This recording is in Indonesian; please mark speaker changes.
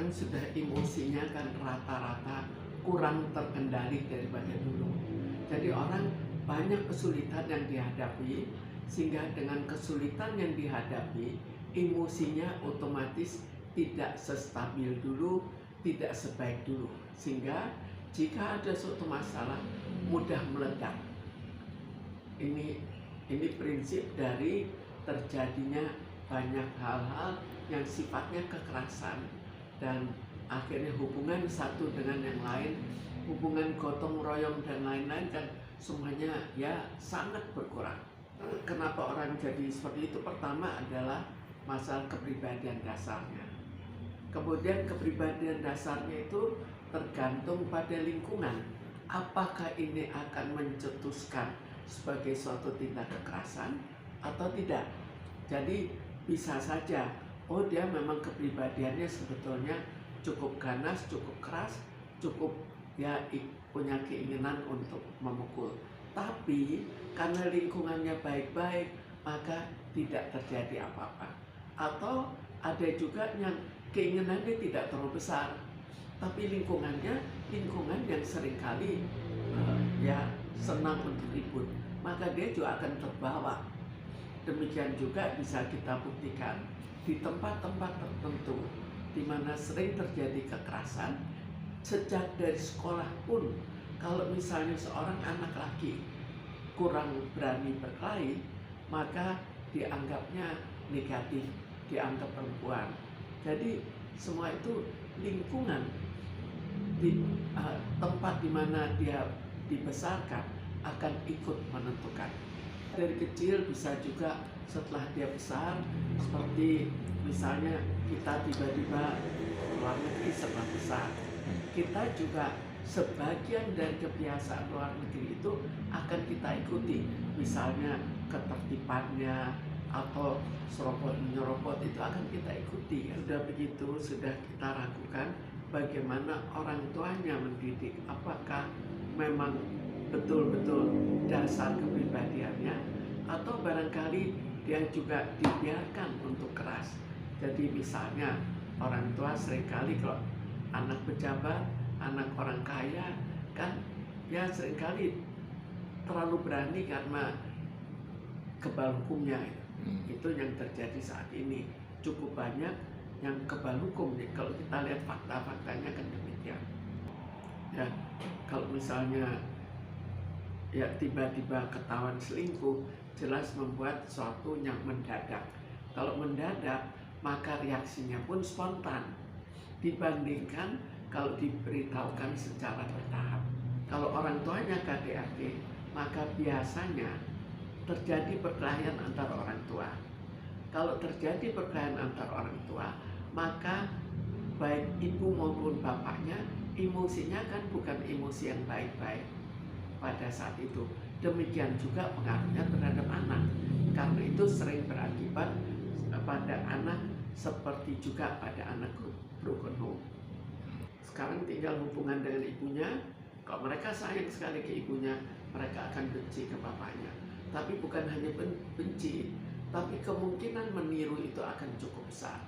Speaker 1: sekarang sudah emosinya kan rata-rata kurang terkendali daripada dulu. Jadi orang banyak kesulitan yang dihadapi, sehingga dengan kesulitan yang dihadapi, emosinya otomatis tidak sestabil dulu, tidak sebaik dulu. Sehingga jika ada suatu masalah mudah meledak. Ini prinsip dari terjadinya banyak hal-hal yang sifatnya kekerasan, dan akhirnya hubungan satu dengan yang lain, hubungan gotong royong dan lain-lain kan semuanya ya sangat berkurang. Kenapa orang jadi seperti itu? Pertama adalah masalah kepribadian dasarnya. Kemudian kepribadian dasarnya itu tergantung pada lingkungan. Apakah ini akan mencetuskan sebagai suatu tindak kekerasan atau tidak? Jadi bisa saja, oh dia memang kepribadiannya sebetulnya cukup ganas, cukup keras, cukup ya punya keinginan untuk memukul. Tapi karena lingkungannya baik-baik, maka tidak terjadi apa-apa. Atau ada juga yang keinginannya tidak terlalu besar, tapi lingkungan yang seringkali ya senang untuk ribut, maka dia juga akan terbawa. Demikian juga bisa kita buktikan di tempat-tempat tertentu di mana sering terjadi kekerasan. Sejak dari sekolah pun, kalau misalnya seorang anak laki kurang berani berkelahi, maka dianggapnya negatif, dianggap perempuan. Jadi semua itu lingkungan di tempat di mana dia dibesarkan akan ikut menentukan. Dari kecil bisa juga setelah dia besar, seperti misalnya kita tiba-tiba luar negeri setelah besar, kita juga sebagian dari kebiasaan luar negeri itu akan kita ikuti, misalnya ketertibannya atau serobot menyerobot itu akan kita ikuti. Sudah begitu, sudah kita ragukan bagaimana orang tuanya mendidik, apakah memang betul-betul dasar kepribadiannya, atau barangkali dia juga dibiarkan untuk keras. Jadi misalnya orang tua seringkali kalau anak pejabat, anak orang kaya kan ya seringkali terlalu berani karena kebal hukumnya. Itu yang terjadi saat ini, cukup banyak yang kebal hukum. Kalau kita lihat fakta-faktanya kan demikian ya. Kalau misalnya ya tiba-tiba ketahuan selingkuh, jelas membuat sesuatu yang mendadak. Kalau mendadak, maka reaksinya pun spontan dibandingkan kalau diberitahukan secara bertahap. Kalau orang tuanya KDRT, maka biasanya terjadi perkelahian antar orang tua. Kalau terjadi perkelahian antar orang tua, maka baik ibu maupun bapaknya emosinya kan bukan emosi yang baik-baik pada saat itu. Demikian juga pengaruhnya terhadap anak, karena itu sering berakibat pada anak seperti juga pada anak broken home. Sekarang tinggal hubungan dengan ibunya. Kalau mereka sayang sekali ke ibunya, mereka akan benci ke bapaknya. Tapi bukan hanya benci, tapi kemungkinan meniru itu akan cukup besar.